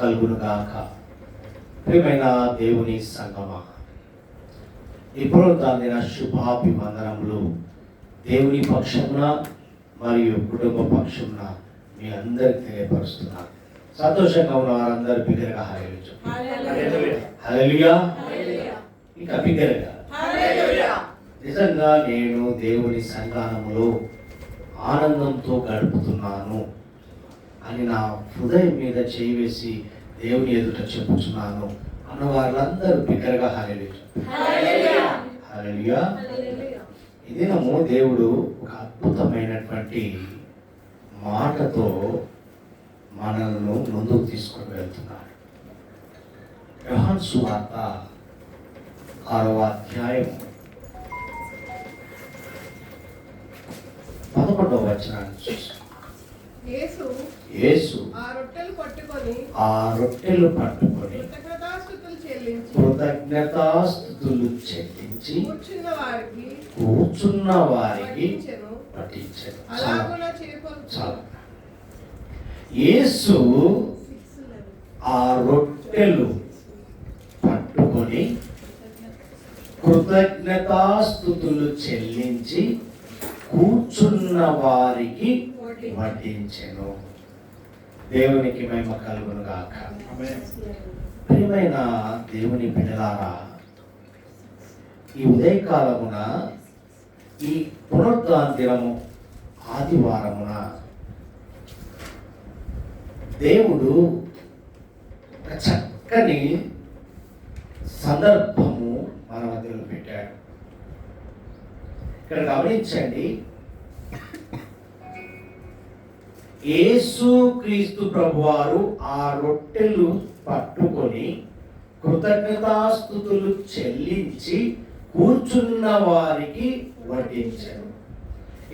కలుగును గాక. ప్రియమైన దేవుని సంగమా, ఇప్పుడు దాని శుభాభివందనములు దేవుని పక్షమున మరియు కుటుంబ పక్షమున మీ అందరికి తెలియపరుస్తున్నారు. సంతోషంగా ఉన్న వారందరూ బిగ్గరగా హల్లెలూయా, ఇంకా బిగ్గరగా. నిజంగా నేను దేవుని సంతానములో ఆనందంతో గడుపుతున్నాను అని నా హృదయం మీద చేయివేసి దేవుని ఎదుట చెప్పుచున్నాను అన్న వారందరూ బిగ్గరగా హల్లెలూయా. ఈ దినము దేవుడు ఒక అద్భుతమైనటువంటి మాటతో మనల్ని ముందుకు తీసుకొని వెళ్తున్నాడు. యోహాను సువార్త 6వ అధ్యాయం 11వ వచనాన్ని చూస్తాం. యేసు ఆ రొట్టెలు పట్టుకొని కృతజ్ఞతాస్తుతులు చెల్లించి కూర్చున్న వారికి పట్టించారు. యేసు ఆ రొట్టెలు పట్టుకొని కృతజ్ఞతాస్తుతులు చెల్లించి కూర్చున్న వారికి వడ్డించెను. దేవునికి మహిమ కలుగును గాక. ప్రియమైన దేవుని బిడ్డలారా, ఈ ఉదయకాలమున ఈ పునరుద్ధానము ఆదివారమున దేవుడు ఒక చక్కని సందర్భము మన మధ్యలో పెట్టాడు. ఇక్కడ గమనించండి, యేసు క్రీస్తు ప్రభువారు ఆ రొట్టెలు పట్టుకొని కృతజ్ఞతాస్తుతులు చెల్లించి కూర్చున్న వారికి వడ్డించారు.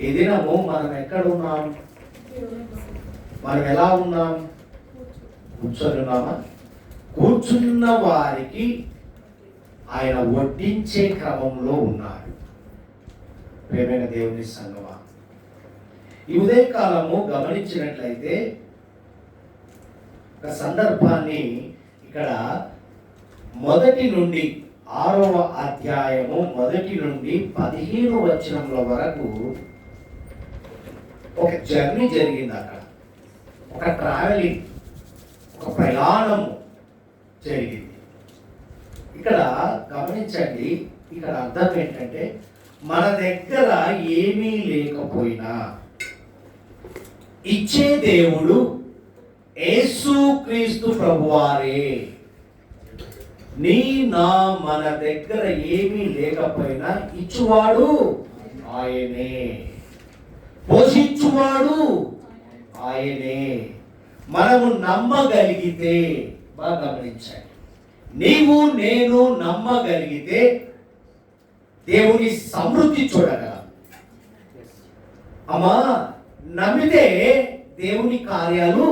ఈ దినము మనం ఎక్కడ ఉన్నాం? మనం ఎలా ఉన్నాం? కూర్చొని ఉన్నామా? కూర్చున్న వారికి ఆయన వడ్డించే క్రమంలో ఉన్నారు. ప్రియమైన దేవుని సంగమా, ఈ ఉదయకాలము గమనించినట్లయితే ఒక సందర్భాన్ని ఇక్కడ 1 నుండి 6వ అధ్యాయము 1 నుండి 15 వచనముల వరకు ఒక జర్నీ జరిగింది. అక్కడ ఒక ట్రావెలింగ్, ఒక ప్రయాణము జరిగింది. ఇక్కడ గమనించండి, ఇక్కడ అర్థం ఏంటంటే, మన దగ్గర ఏమీ లేకపోయినా ఇచ్చే దేవుడు యేసు క్రీస్తు ప్రభువారే. మన దగ్గర ఏమీ లేకపోయినా ఇచ్చువాడు ఆయనే, పోషించువాడు ఆయనే. మనము నమ్మగలిగితే, బాగా గమనించండి, నీవు నేను నమ్మగలిగితే దేవుని సమృద్ధి చూడగలం. అమ్మా, నమ్మితే దేవుని కార్యాలు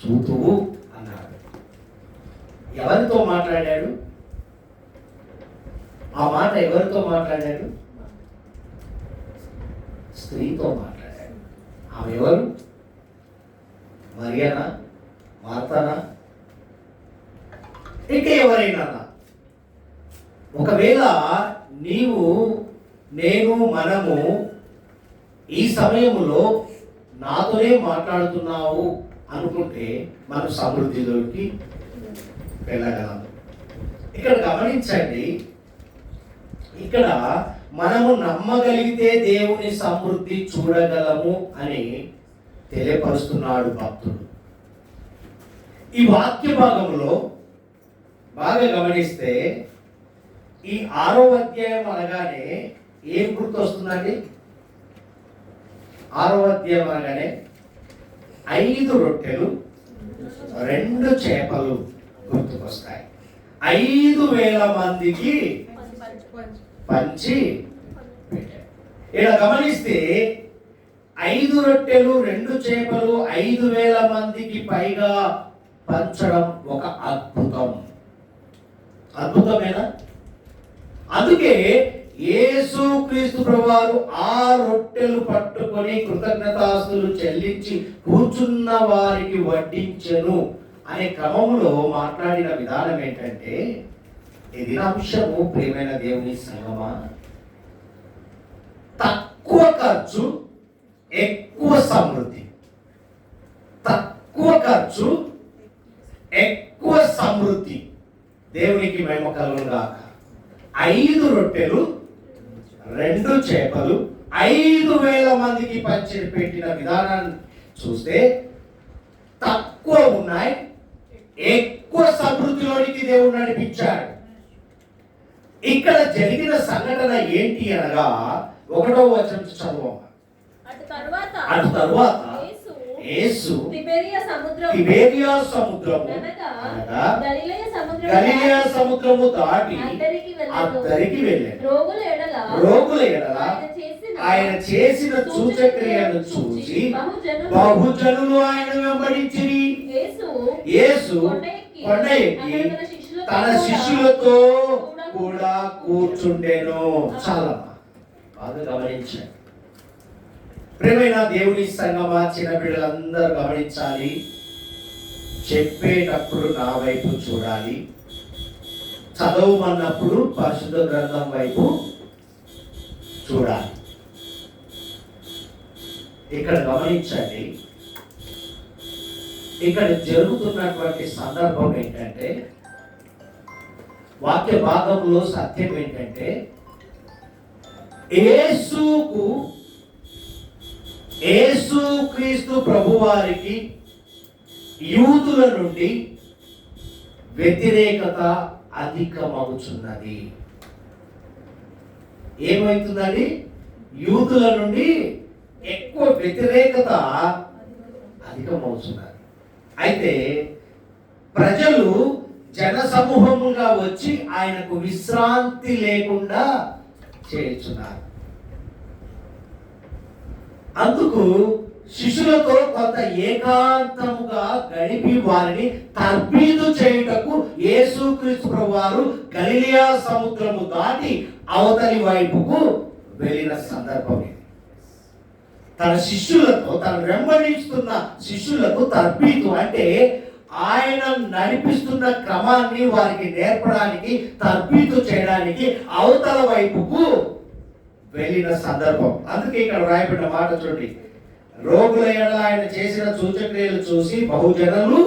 చూతువు అన్నాడు. ఎవరితో మాట్లాడాడు? ఆ మాట ఎవరితో మాట్లాడాడు? స్త్రీతో మాట్లాడాడు. ఆమె ఎవరు? మరియనా? మార్తానా? ఇంకా ఎవరైనా? ఒకవేళ నీవు నేను మనము ఈ సమయంలో నాతోనే మాట్లాడుతున్నావు అనుకుంటే మనం సమృద్ధిలోకి వెళ్ళగలము. ఇక్కడ గమనించండి, ఇక్కడ మనము నమ్మగలిగితే దేవుని సమృద్ధి చూడగలము అని తెలియపరుస్తున్నాడు భక్తుడు. ఈ వాక్య భాగంలో బాగా గమనిస్తే ఈ 6వ అధ్యాయం అనగానే ఏం గుర్తొస్తుందండి? 6వ అధ్యాయం అనగానే 5 రొట్టెలు 2 చేపలు గుర్తుకొస్తాయి. 5,000 మందికి పంచి పెట్టారు. ఇలా గమనిస్తే 5 రొట్టెలు 2 చేపలు 5,000 మందికి పైగా పంచడం ఒక అద్భుతం. అద్భుతమేనా? అందుకే యేసు క్రీస్తు ప్రభువారు ఆ రొట్టెలు పట్టుకొని కృతజ్ఞతాస్తులు చెల్లించి కూర్చున్న వారికి వడ్డించెను అనే క్రమంలో మాట్లాడిన విధానం ఏంటంటే, ఇది అంశము ప్రియమైన దేవుని సంగమా, తక్కువ ఖర్చు ఎక్కువ సమృద్ధి. తక్కువ ఖర్చు ఎక్కువ సమృద్ధి. దేవునికి మహిమ కలుగును గాక. 5 రొట్టెలు 2 చేపలు 5,000 మందికి పంచి పెట్టిన విధానాన్ని చూస్తే తక్కువ ఉన్నాయి, ఎక్కువ సమృద్ధిలోనికి దేవుడు నడిపించాడు. ఇక్కడ జరిగిన సంఘటన ఏంటి అనగా 1వ వచనం చదువు. అటు తరువాత యేసు తిబెరియా సముద్రము అనగా గలిలయ సముద్రము దాటి అద్దరికి వెళ్ళాడు. రోగుల ఎడల ఆయన చేసిన సూచక్రియలను చూసి బహుజనులు ఆయన వెంబడించిరి. యేసు కొండ ఎక్కి తన శిష్యులతో కూడా కూర్చుండెను. చాలా బాగా గమనించాడు. ప్రియమైన దేవుని సంగమా, చిన్న బిడ్డలందరూ గమనించాలి. చెప్పేటప్పుడు నా వైపు చూడాలి, చదవమన్నప్పుడు పరిశుద్ధ గ్రంథం వైపు చూడాలి. ఇక్కడ గమనించండి, ఇక్కడ జరుగుతున్నటువంటి సందర్భం ఏంటంటే, వాక్య భాగంలో సత్యం ఏంటంటే, యేసు క్రీస్తు ప్రభువారికి యూదుల నుండి వ్యతిరేకత అధికమవుతున్నది. ఏమవుతుందండి? యూదుల నుండి ఎక్కువ వ్యతిరేకత అధికమవుతున్నది. అయితే ప్రజలు జన సమూహముగా వచ్చి ఆయనకు విశ్రాంతి లేకుండా చేస్తున్నారు. అందుకు శిష్యులతో కొంత ఏకాంతముగా గడిపి వారిని తర్బీదు చేయుటకు యేసుక్రీస్తు ప్రభువారు గలిలయ సముద్రము దాటి అవతలి వైపుకు వెళ్ళిన సందర్భం ఇది. తన శిష్యులతో, తన వెంబడిస్తున్న శిష్యులకు తర్బీదు అంటే ఆయన నడిపిస్తున్న క్రమాన్ని వారికి నేర్పడానికి, తర్బీదు చేయడానికి అవతల వైపుకు వెళ్ళిన సందర్భం. అందుకే ఇక్కడ రాయబడిన మాట చూడండి, రోగుల ఎడల ఆయన చేసిన సూచక్రియలు చూసి బహుజనులు,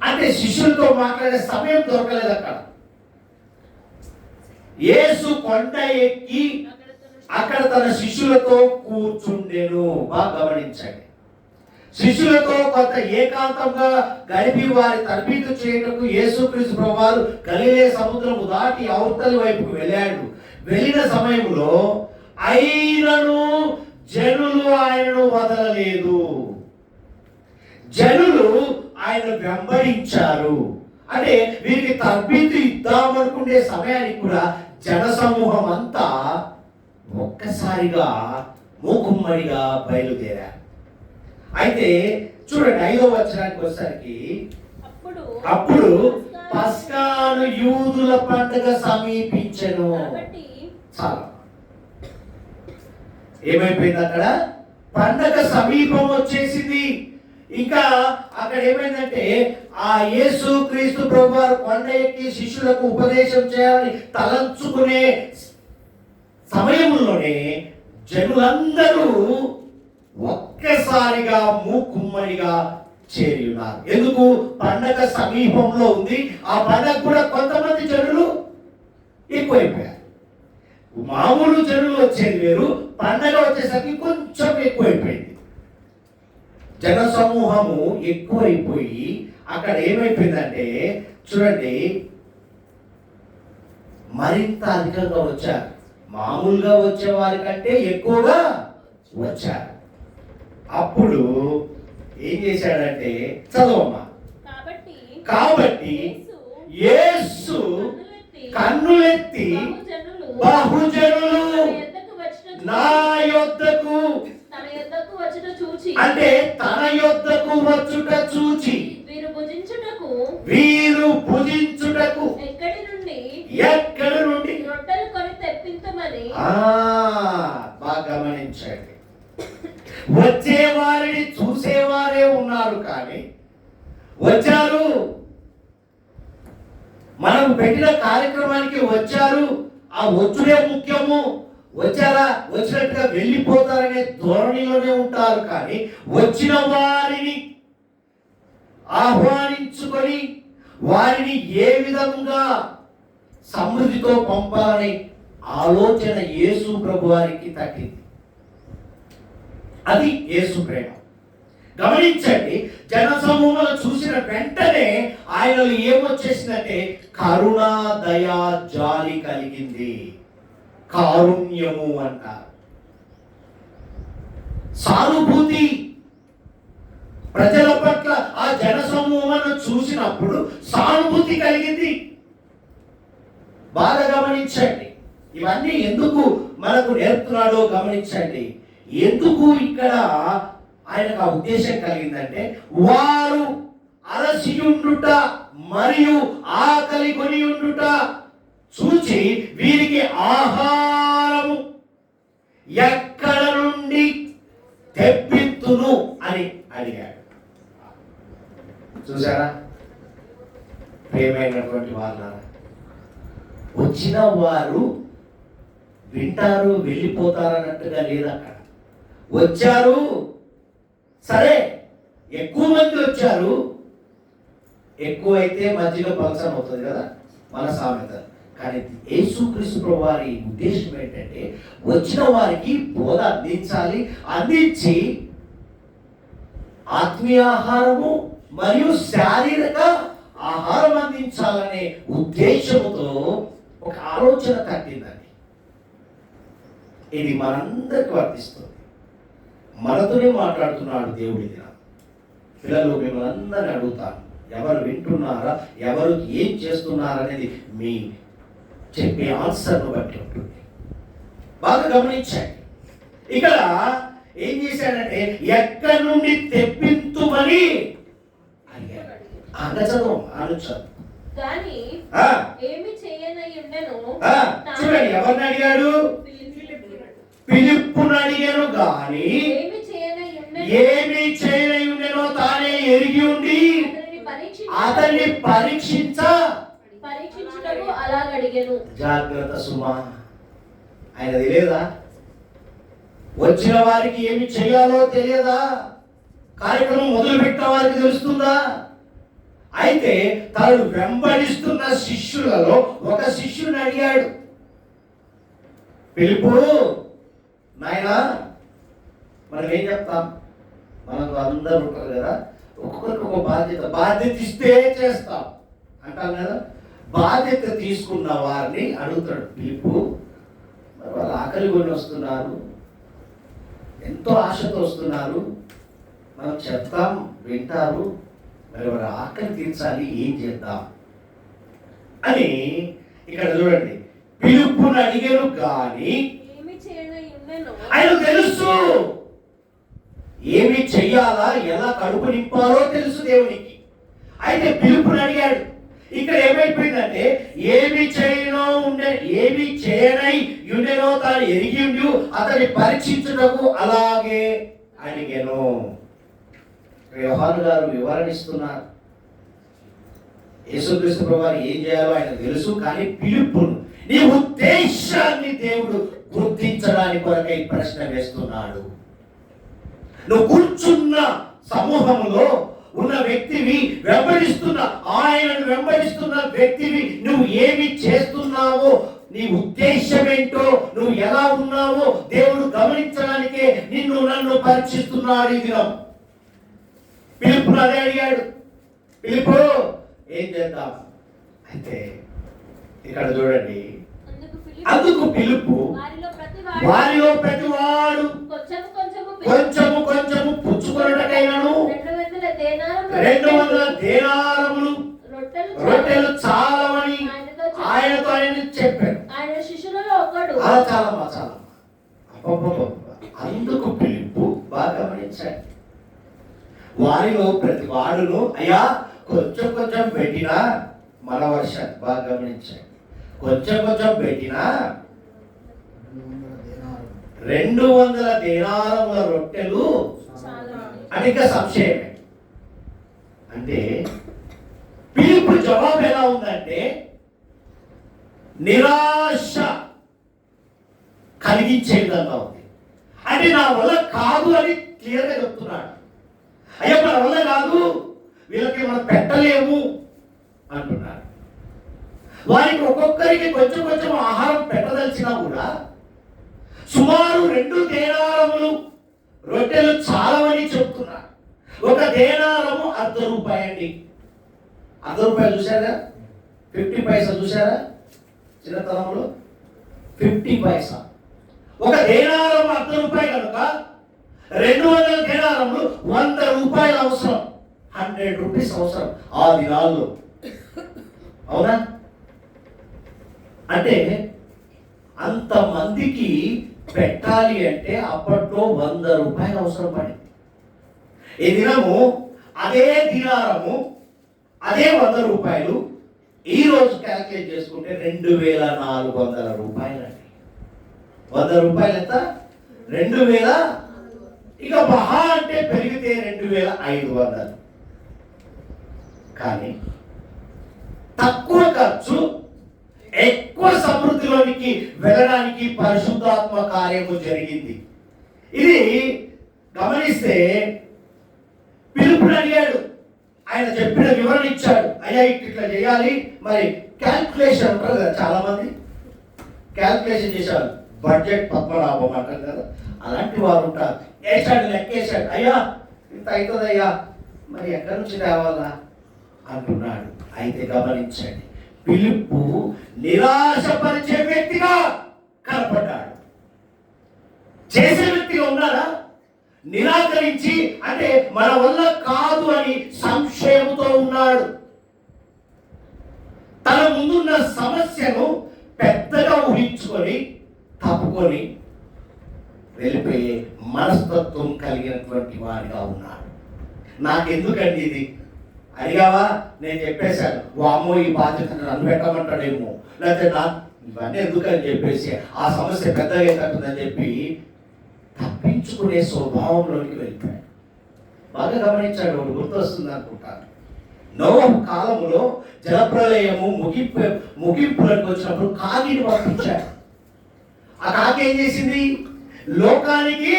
అంటే శిష్యులతో మాట్లాడే సమయం దొరకలేదు అక్కడ. యేసు కొండ ఎక్కి అక్కడ తన శిష్యులతో కూర్చుండెను. బాగా గమనించండి. శిష్యులతో కొంత ఏకాంతంగా గడిపి వారి తర్బీదు చేయటకు యేసుక్రీస్తు ప్రభువారు గలిలయ సముద్రము దాటి అవతలి వైపుకు వెళ్ళాడు. వెళ్ళిన సమయంలో అయినను జనులు ఆయనను వదలలేదు. జనులు ఆయన వెంబడించారు. అంటే వీరికి తర్బీదు ఇద్దామనుకునే సమయానికి కూడా జన సమూహం అంతా ఒక్కసారిగా మూకుమ్మడిగా బయలుదేరారు. అయితే చూడండి, 5వ వచనానికి వచ్చేసరికి, అప్పుడు పస్కాను యూదుల పండుగ సమీపించెను. చాలా ఏమైపోయింది, అక్కడ పండగ సమీపం వచ్చేసింది. ఇంకా అక్కడ ఏమైందంటే, ఆ యేసు క్రీస్తు ప్రభువారు కొండ ఎక్కి శిష్యులకు ఉపదేశం చేయాలని తలంచుకునే సమయంలోనే జనులందరూ ఒక్కసారిగా మూకుమ్మడిగా చేరి ఉన్నారు. ఎందుకు? పండగ సమీపంలో ఉంది. ఆ పండగ కూడా కొంతమంది జనులు ఎక్కువైపోయారు. మామూలు జనులు వచ్చేది వేరు, పండగ వచ్చేసరికి కొంచెం ఎక్కువైపోయింది. జన సమూహము ఎక్కువైపోయి అక్కడ ఏమైపోయిందంటే, చూడండి, మరింత అధికంగా వచ్చారు. మామూలుగా వచ్చే వారి కంటే ఎక్కువగా వచ్చారు. అప్పుడు ఏం చేశాడంటే, చదవమ్మా. కాబట్టి యేసు కన్నులెత్తి బహుజనులు నా యొద్దకు, అంటే తన యొద్దకు వచ్చుట చూచి వీరు భుజించుటకు ఎక్కడి నుండి రొట్టెలు కొని తెప్పించమని. బాగా గమనించండి, వచ్చేవారిని చూసేవారే ఉన్నారు, కానీ వచ్చారు, మనం పెట్టిన కార్యక్రమానికి వచ్చారు, ఆ వచ్చుడే ముఖ్యము, వచ్చారా వచ్చినట్టుగా వెళ్ళిపోతారనే ధోరణిలోనే ఉంటారు. కానీ వచ్చిన వారిని ఆహ్వానించుకొని వారిని ఏ విధంగా సమృద్ధితో పంపాలని ఆలోచన యేసు ప్రభు వారికి తగ్గింది. అది యేసు ప్రేమ. గమనించండి, జన సమూహాలు చూసిన వెంటనే ఆయనలో ఏమొచ్చేసిందంటే కరుణ, దయా, జాలి కలిగింది. కారుణ్యము అంటారు. సానుభూతి. ప్రజల పట్ల ఆ జన సమూహాన్ని చూసినప్పుడు సానుభూతి కలిగింది. బాగా గమనించండి. ఇవన్నీ ఎందుకు మనకు నేర్పుతున్నాడో గమనించండి. ఎందుకు ఇక్కడ ఆయనకు ఆ ఉద్దేశం కలిగిందంటే, వారు అలసి ఉండుట మరియు ఆకలి కొని ఉండుట చూచి వీరికి ఆహారము ఎక్కడ నుండి తెప్పిత్తును అని అడిగాడు. చూసారా ప్రియమైనటువంటి వాళ్ళారా, వచ్చిన వారు వింటారు వెళ్ళిపోతారన్నట్టుగా లేదు. అక్కడ వచ్చారు, సరే ఎక్కువ మంది వచ్చారు, ఎక్కువైతే మధ్యలో పలసన అవుతుంది కదా మన సామెత. కానీ యేసుక్రీస్తు ప్రభు వారి ఉద్దేశం ఏంటంటే, వచ్చిన వారికి బోధ అందించాలి, అందించి ఆత్మీయ ఆహారము మరియు శారీరక ఆహారం అందించాలనే ఉద్దేశంతో ఒక ఆలోచన తగ్గిందండి. ఇది మనందరికి వర్తిస్తుంది. మనతోనే మాట్లాడుతున్నాడు దేవుడి దిన. పిల్లలు, మిమ్మల్ని అందరిని అడుగుతాను, ఎవరు వింటున్నారా, ఎవరు ఏం చేస్తున్నారనేది మీ చెప్పే ఆన్సర్ను బట్టి ఉంటుంది. బాగా గమనించండి. ఇక్కడ ఏం చేశాడంటే, ఎక్కడి నుండి తెప్పింతుమని అడిగాడు. చదువు ఆలోచన. కానీ ఏమి చేయనై ఉండెను. చూడండి, ఎవరిని అడిగాడు? ఫిలిప్పును అడిగాను. గాని ఏమి చేయనై ఉండెనో తానే ఎరిగి ఉండి అతన్ని పరీక్షించుటకు అలా అడిగాను. జాగ్రత్త సుమా, ఆయన తెలియదా? వచ్చిన వారికి ఏమి చేయాలో తెలియదా? కార్యక్రమం మొదలు పెట్టిన వారికి తెలుస్తుందా? అయితే తను వెంబడిస్తున్న శిష్యులలో ఒక శిష్యుని అడిగాడు, పిలుపు నాయనా, మనం ఏం చెప్తాం? మనకు అందరూ ఉంటారు కదా, ఒక్కొక్కరికి ఒక బాధ్యత ఇస్తే చేస్తాం అంటాం కదా. బాధ్యత తీసుకున్న వారిని అడుగుతాడు పిలుపు. మరి వాళ్ళు ఆకలి కొని వస్తున్నారు, ఎంతో ఆశతో వస్తున్నారు, మనం చెప్తాం, వింటారు, మరి వారి ఆకలి తీర్చాలి, ఏం చేద్దాం అని. ఇక్కడ చూడండి, పిలుపుని అడిగాను కానీ ఆయన తెలుసు ఏమి చెయ్యాలా, ఎలా కడుపు నింపాలో తెలుసు దేవునికి. అయితే పిలుపుని అడిగాడు. ఇక్కడ ఏమైపోయిందంటే, ఏమి చేయనై ఉండెనో తాను ఎరిగి ఉండి అతన్ని పరీక్షించుటకు అలాగే అడిగాను. యోహాను గారు వివరణ ఇస్తున్నారు. యేసుక్రీస్తు ప్రభువారు ఏం చేయాలో ఆయన తెలుసు, కానీ పిలుపును, నీ ఉద్దేశాన్ని దేవుడు గుర్తించడానికి కొరకై ప్రశ్న వేస్తున్నాడు. నువ్వు కూర్చున్న సమూహంలో ఉన్న వ్యక్తివి, ఆయనను వెంబడిస్తున్న వ్యక్తివి, నువ్వు ఏమి చేస్తున్నావో, నీ ఉద్దేశం ఏంటో, నువ్వు ఎలా ఉన్నావో దేవుడు గమనించడానికే నిన్ను నన్ను పరీక్షిస్తున్నాడు ఈ దినం. పిలుపును అదే అడిగాడు. పిలుపు, ఏం చేద్దాం? అయితే ఇక్కడ చూడండి, అందుకు పిలుపు, వారిలో ప్రతివాడు కొంచెము పుచ్చుకొనుటకైనను 200 దేనారములు రొట్టెలు చాలవని ఆయనతో చెప్పాడు. చాలా అందుకు పిలుపు, బాగా గమనించండి, వారిలో ప్రతి వాడును, అయ్యా కొంచెం పెట్టినా, మన వర్షం బాగా గమనించండి, కొంచెం పెట్టినా 200 దేనారముల రొట్టెలు అంటే ఇంకా సంశయమే. అంటే పిలుపు జవాబు ఎలా ఉందంటే నిరాశ కలిగించే విధంగా ఉంది. అంటే నా వల్ల కాదు అని క్లియర్గా చెప్తున్నాడు. అయ్యా మన వల్ల కాదు, వీళ్ళకి మనం పెట్టలేము అంటున్నాడు. వారికి ఒక్కొక్కరికి కొంచెం కొంచెం ఆహారం పెట్టదలిచినా కూడా సుమారు 2 దేనారములు రొట్టెలు చాలవని చెప్తున్నారు. 1 దేనారము ₹1 అండి. ₹1 చూసారా? 50 పైసా చూసారా? చిన్నతనంలో 50 పైసా. 1 దేనారం ₹1 కనుక 200 దేనారములు ₹100 అవసరం. 100 రూపీస్ అవసరం ఆ దినాల్లో. అవునా? అంటే అంతమందికి పెట్టాలి అంటే అప్పట్లో ₹100 అవసరం పడింది. ఈ దినము అదే దినారము అదే ₹100 ఈ రోజు క్యాల్కులేట్ చేసుకుంటే ₹2400 అండి. ₹100 ఎంత? 2000. ఇక మహా అంటే పెరిగితే 2500. కానీ తక్కువ ఖర్చు ఎక్కువ సమృద్ధిలోనికి వెళ్ళడానికి పరిశుద్ధాత్మ కార్యము జరిగింది. ఇది గమనిస్తే పిలుపుని అడిగాడు, ఆయన చెప్పిన వివరణ ఇచ్చాడు. అయ్యా ఇట్లా చేయాలి, మరి క్యాల్కులేషన్ అంటారు కదా, చాలా మంది క్యాల్కులేషన్ చేశారు. బడ్జెట్ పద్మనాభం అంటారు కదా, అలాంటి వారు ఉంటారు. వేసాడు, లెక్కేశాడు, అయ్యా ఇంత అవుతుంది అయ్యా, మరి ఎక్కడి నుంచి తేవాలా అంటున్నాడు. అయితే గమనించండి, పిలుపు నిరాశపరిచే వ్యక్తిగా కనపడ్డాడు. చేసే వ్యక్తిగా ఉన్నారా? నిరాకరించి, అంటే మన వల్ల కాదు అని సంశయంతో ఉన్నాడు. తన ముందున్న సమస్యను పెద్దగా ఊహించుకొని తప్పుకొని వెళ్ళిపోయే మనస్తత్వం కలిగినటువంటి వాడిగా ఉన్నాడు. నాకెందుకండి ఇది అడిగావా? నేను చెప్పేశాను, వామో ఈ బాధ్యత నన్ను పెట్టమంటాడేమో, లేకపోతే నా ఇవన్నీ ఎందుకని చెప్పేసి ఆ సమస్య పెద్దగా అవుతుందని చెప్పి తప్పించుకునే స్వభావంలోనికి వెళ్ళిపోయాడు. బాగా గమనించాడు. ఒకటి గుర్తొస్తుంది అనుకుంటాను. నోవహు కాలంలో జలప్రలయము ముగింపులకు వచ్చినప్పుడు కాకిని పంపించాడు. ఆ కాకి ఏం చేసింది? లోకానికి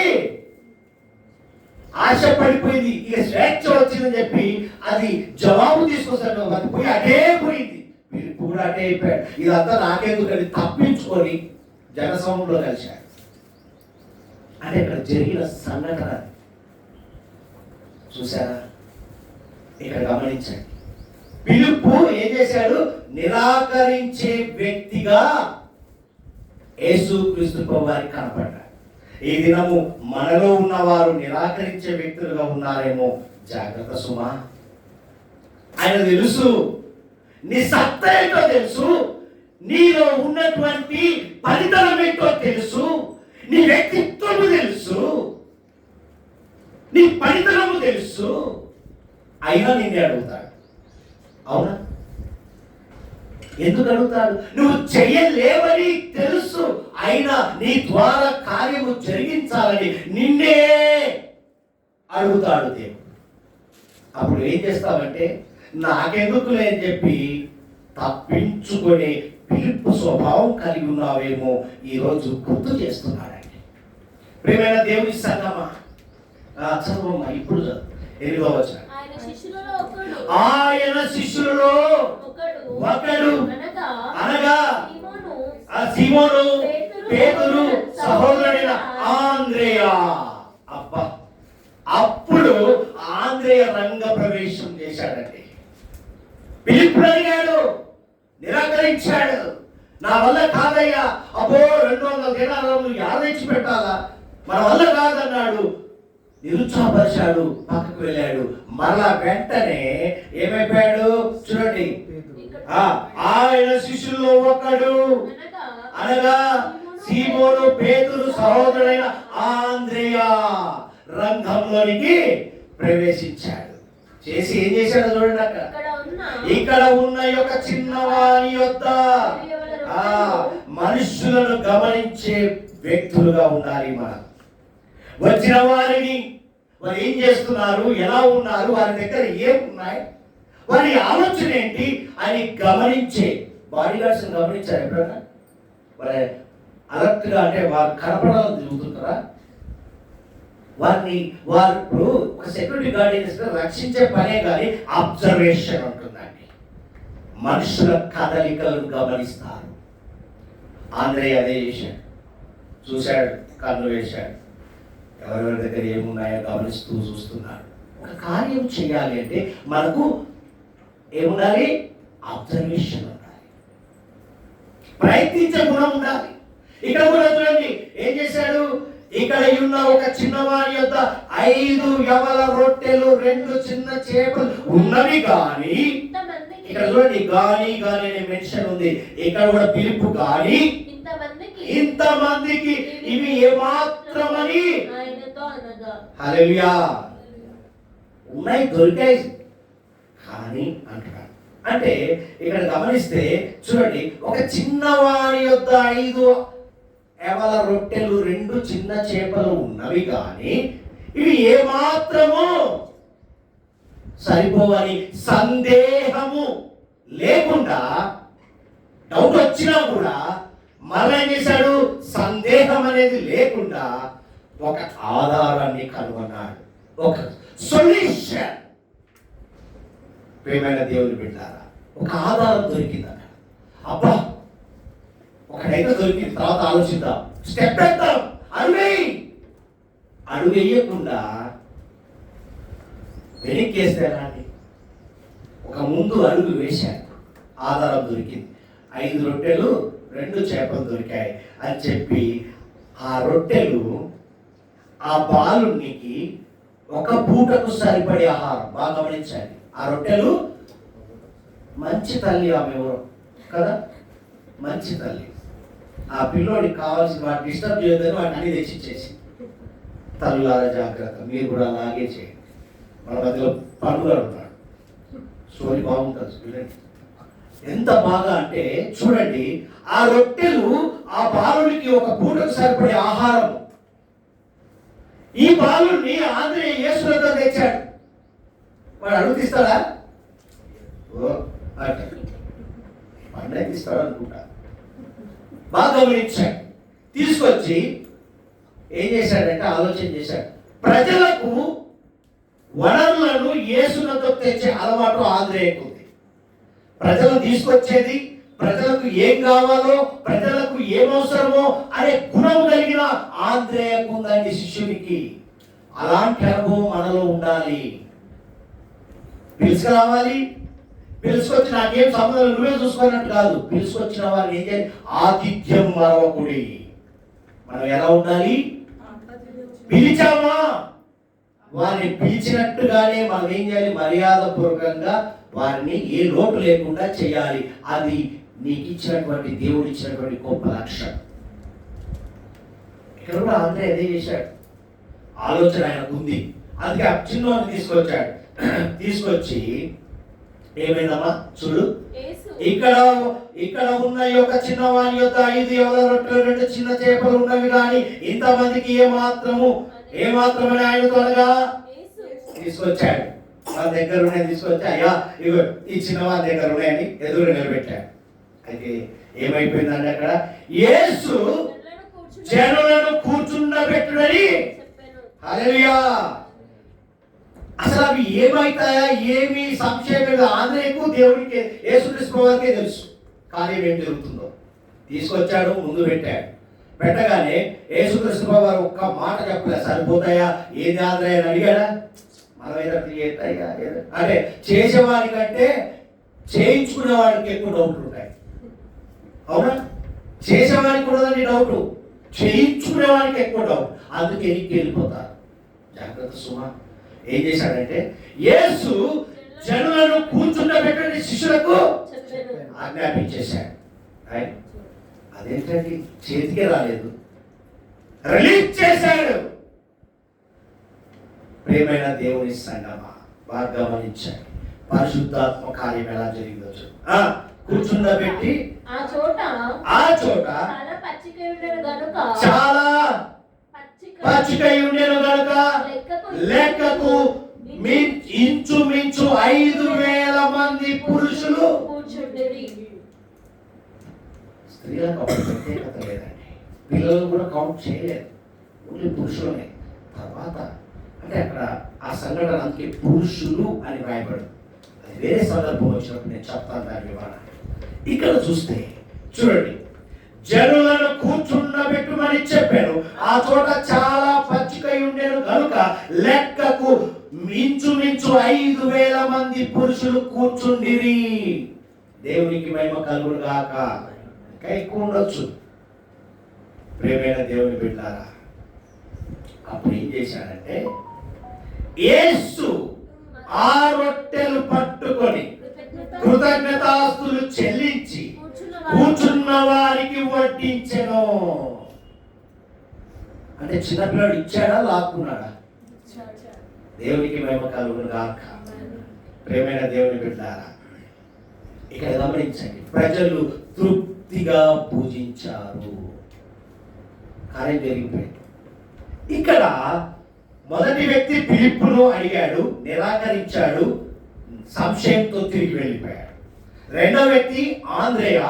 ఆశ పడిపోయింది, ఇక స్వేచ్ఛ వచ్చిందని చెప్పి అది జవాబు తీసుకొస్తాడు. అది పోయి అటే పోయింది, పిలుపు కూడా అటే అయిపోయాడు. ఇదంతా నాకెందుకని తప్పించుకొని జనసమూహంలో కలిశాడు. అంటే ఇక్కడ జరిగిన సంఘటన చూసారా? ఇక్కడ గమనించండి. పిలుపు ఏం చేశాడు? నిరాకరించే వ్యక్తిగా యేసుక్రీస్తు ప్రభువారికి కనపడ్డాడు. ఈ దినము మనలో ఉన్నవారు నిరాకరించే వ్యక్తులుగా ఉన్నారేమో, జాగ్రత్త సుమా. ఆయన తెలుసు, నీ సత్తా ఏంటో తెలుసు, నీలో ఉన్నటువంటి ఫలితం ఏంటో తెలుసు, నీ వ్యక్తిత్వము తెలుసు, నీ పనితనము తెలుసు. అయినా నిన్నే అడుగుతాడు. అవునా? ఎందుకు అడుగుతాడు? నువ్వు చెయ్యలేవని తెలుసు, అయినా నీ ద్వారా కార్యము జరిగించాలని నిన్నే అడుగుతాడు దేవుడు. అప్పుడు ఏం చేస్తావంటే, నాకెందుకులే అని చెప్పి తప్పించుకొని పిలుపు స్వభావం కలిగి ఉన్నావేమో ఈరోజు గుర్తు చేస్తున్నాడండి. ప్రియమైన దేవుని సంగమా, చదవమ్మా ఇప్పుడు 8వ వచనం. ఆయన శిష్యులలో ఒకడు అనగా సీమోను పేతురు సహోదరుడైన ఆంద్రేయ. అబ్బా, అప్పుడు ఆంద్రేయ రంగ ప్రవేశం చేశాడండి. పిలుపు అడిగాడు, నిరాకరించాడు. నా వల్ల కాదయ్యా, అబ్బో 200 దేనారాలు యాదచ్చి పెట్టాలా, మన వల్ల కాదన్నాడు. నిరుత్సాహపరిచాడు, పక్కకు వెళ్ళాడు. మరలా వెంటనే ఏమైపోయాడు చూడండి. ఆయన శిష్యుల్లో ఒకడు అనగా సీమోను పేతురు సహోదరుడైన ఆంద్రేయ రంగంలోనికి ప్రవేశించాడు. చేసి ఏం చేశాడు చూడండి. అక్కడ ఇక్కడ ఉన్న యొక్క చిన్నవాని యొద్ద మనుషులను గమనించే వ్యక్తులుగా ఉండాలి. మనం వచ్చిన వారిని వారు ఏం చేస్తున్నారు, ఎలా ఉన్నారు, వారి దగ్గర ఏమున్నాయి, వారి ఆలోచన ఏంటి అని గమనించే బాడీ గార్డ్స్ని గమనించారు ఎప్పుడన్నా? వారి అలర్ట్గా అంటే వారు కనపడాలని తిరుగుతుంటారా? వారు ఇప్పుడు ఒక సెక్యూరిటీ గార్డ్ ఏం చేస్తారు, రక్షించే పనే కానీ అబ్జర్వేషన్ ఉంటుందండి. మనుషుల కదలికలను గమనిస్తారు. ఆంధ్రే అదే చేశాడు, చూశాడు, కన్ను వేశాడు, ఎవరెవరి దగ్గర ఏమున్నాయో గమనిస్తూ చూస్తున్నాడు. ఒక కార్యం చేయాలి అంటే మనకు ఏముండాలి? అబ్జర్వేషన్ ఉండాలి, ప్రయత్నించే గుణం ఉండాలి. ఇక్కడ కూడా చూడండి ఏం చేశాడు, ఇక్కడ ఉన్న ఒక చిన్నవాడి యొక్క 5 యవల రొట్టెలు 2 చిన్న చేపలు ఉన్నవి కానీ, ఇక్కడ చూడండి గాని గాని అనే మెన్షన్ ఉంది. ఇక్కడ కూడా పిలుపు గాని ఇంతమందికి ఇవి ఏమాత్రమని హల్లెలూయా ఉన్నాయి, దొరికాయి కానీ అంటున్నాడు. అంటే ఇక్కడ గమనిస్తే చూడండి, ఒక చిన్నవాడి యొక్క 5 యవల రొట్టెలు 2 చిన్న చేపలు ఉన్నవి కానీ ఇవి ఏమాత్రము సరిపోవని సందేహము లేకుండా, డౌట్ వచ్చినా కూడా మళ్ళీ ఏం చేశాడు, సందేహం అనేది లేకుండా ఒక ఆధారాన్ని కనుగొన్నాడు, ఒక సొల్యూషన్. ప్రియమైన దేవుని బిడ్డారా, ఒక ఆధారం దొరికిందట. అబ్బా ఒకడైతే దొరికింది, తర్వాత ఆలోచిద్దాం, స్టెప్ వేద్దాం, అడుగు వేయకుండా వెనక్కి వేస్తే రాండి. ఒక ముందు అడుగు వేశాడు, ఆధారం దొరికింది. 5 రొట్టెలు 2 చేపలు దొరికాయి అని చెప్పి ఆ రొట్టెలు ఆ బాలునికి ఒక పూటకు సరిపడే ఆహారం. బాగా గమనించండి, ఆ రొట్టెలు మంచి తల్లి ఆమె ఎవరు కదా, మంచి తల్లి. ఆ పిల్లోడికి కావాల్సిన వాటి డిస్టర్బ్ చేయొద్దని వాటిని అన్ని తెచ్చిచ్చేసి, తల్లులారా జాగ్రత్త, మీరు కూడా అలాగే చేయండి. మన మధ్యలో పండుగ అడుగుతాడు, స్టోరీ బాగుంటుంది చూడండి. ఎంత బాగా అంటే చూడండి, ఆ రొట్టెలు ఆ బాలుడికి ఒక పూటకు సరిపడే ఆహారం. ఈ బాలుడిని ఆంధ్రేయ యేసులతో తెచ్చాడు. వాడు అడుగుతిస్తాడా? పండుగ ఇస్తాడు అనుకుంటా. బాగా గమనించాడు. తీసుకొచ్చి ఏం చేశాడంటే ఆలోచన చేశాడు. ప్రజలకు వనరులను యేసులతో తెచ్చే అలవాటు ఆంధ్రేయకు ఉంది. ప్రజలను తీసుకొచ్చేది, ప్రజలకు ఏం కావాలో, ప్రజలకు ఏమవసరమో అనే గుణం కలిగిన ఆంధ్రేయకు ఉందండి శిష్యునికి. అలాంటి అనుభవం మనలో ఉండాలి. పిలుచుకురావాలి, పిలుచుకొచ్చి నాకేం సంబంధం నువ్వే చూసుకున్నట్టు కాదు. పిలుచుకొచ్చిన వారిని ఏం చేయాలి? ఆతిథ్యం మరవకుడి. మనం ఎలా ఉండాలి? పిలిచామా, వారిని పిలిచినట్టుగానే మనం ఏం చేయాలి? మర్యాద పూర్వకంగా వారిని ఏ లోటు లేకుండా చేయాలి. అది నీకు ఇచ్చినటువంటి దేవుడు ఇచ్చినటువంటి గొప్ప లక్షణం. ఇక్కడ కూడా అందరూ అదే చేశాడు. ఆలోచన ఆయనకు ఉంది. అందుకే ఆ చిన్నవాడిని తీసుకొచ్చాడు. తీసుకొచ్చి ఏమైందమ్మా చూడు, ఇక్కడ ఉన్న యొక్క చిన్నవాని యొక్క 5 యవల రొట్టెలు 2 చిన్న చేపలు ఉన్నవి కానీ ఇంతమందికి ఏమాత్రమని ఆయనతో అనగా తీసుకొచ్చాడు. వాళ్ళ దగ్గర ఉన్నాయి తీసుకొచ్చి, అయ్యా ఇగో ఈ చిన్నవాళ్ళ దగ్గర ఉన్నాయని ఎదురు నిలబెట్టాడు. అయితే ఏమైపోయిందంటే అక్కడ యేసు జనులను కూర్చుండబెట్టుడని. హల్లెలూయా. అసలు అవి ఏమైతాయా, ఏమి సంశయం లేదు. ఆంధ్రేయకు దేవుడికి యేసుక్రీస్తు వారికే తెలుసు కార్యం ఏం జరుగుతుందో. తీసుకొచ్చాడు, ముందు పెట్టాడు. పెట్టగానే యేసుక్రీస్తు వారు ఒక్క మాట చెప్పలే, సరిపోతాయా ఏది ఆంధ్రేయ అని అడిగాడా? మనమైనా అవుతాయా అంటే చేసేవాడికంటే చేయించుకునే వాడికి ఎక్కువ డౌట్లు ఉంటాయి. అవునా? చేసేవాడికి ఉండదండి డౌట్, చేయించుకునే వాడికి ఎక్కువ డౌట్. అందుకే ఎనికి వెళ్ళిపోతారు. జాగ్రత్త సుమా. ఏం చేశాడంటే యేసు జనులను కూర్చుండబెట్టండి శిష్యులకు ఆజ్ఞాపించేశాడు. అదేంటండి చేతికే రాలేదు, రిలీజ్ చేశాడు. ప్రియమైన దేవుని సంగమా, బాగా గమనించాడు. పరిశుద్ధాత్మ కార్యం ఎలా జరిగిందో కూర్చుండబెట్టి ఆ చోట చాలా పచ్చికై ఉండెను గనుక లెక్కకు ఇంచుమించు 5,000 మంది పురుషులు కూర్చుండిరి. స్త్రీలకు అప్పుడు ప్రత్యేకత లేదండి, పిల్లలు కూడా కౌంట్ చేయలేదు, ఓన్లీ పురుషులనే. తర్వాత అంటే అక్కడ ఆ సంఘటన అందుకే పురుషులు అని రాయబడు, అది వేరే సందర్భం వచ్చినప్పుడు నేను చెప్తాను దాని వివరణ. ఇక్కడ చూస్తే చూడండి, జనులను కూర్చుండబెట్టుమని చెప్పాను, ఆ చోట చాలా పచ్చికై ఉండేను కనుక లెక్కకు ఇంచుమించు 5,000 మంది పురుషులు కూర్చుండిరి. దేవునికి మహిమ కలుగును గాక. ఇంకా ఎక్కువ ఉండొచ్చు. ప్రియమైన దేవుని బిడ్డలారా, అప్పుడు ఏం చేశాడంటే యేసు ఆ రొట్టెలు పట్టుకొని కృతజ్ఞతాస్తులు చెల్లించి కూర్చున్న వారికి వడ్డించెను. అంటే చిన్నపిల్లడు ఇచ్చాడా లాక్కున్నాడా? దేవునికి మహిమ కలుగును గాక. ప్రియమైన దేవుని బిడ్డలారా, ఇక్కడ గమనించండి, ప్రజలు తృప్తిగా పూజించారు, కార్యం జరిగిపోయింది. ఇక్కడ మొదటి వ్యక్తి ఫిలిప్పును అడిగాడు, నిరాకరించాడు, సంశయంతో తిరిగి వెళ్ళిపోయాడు. రెండో వ్యక్తి ఆంద్రేయ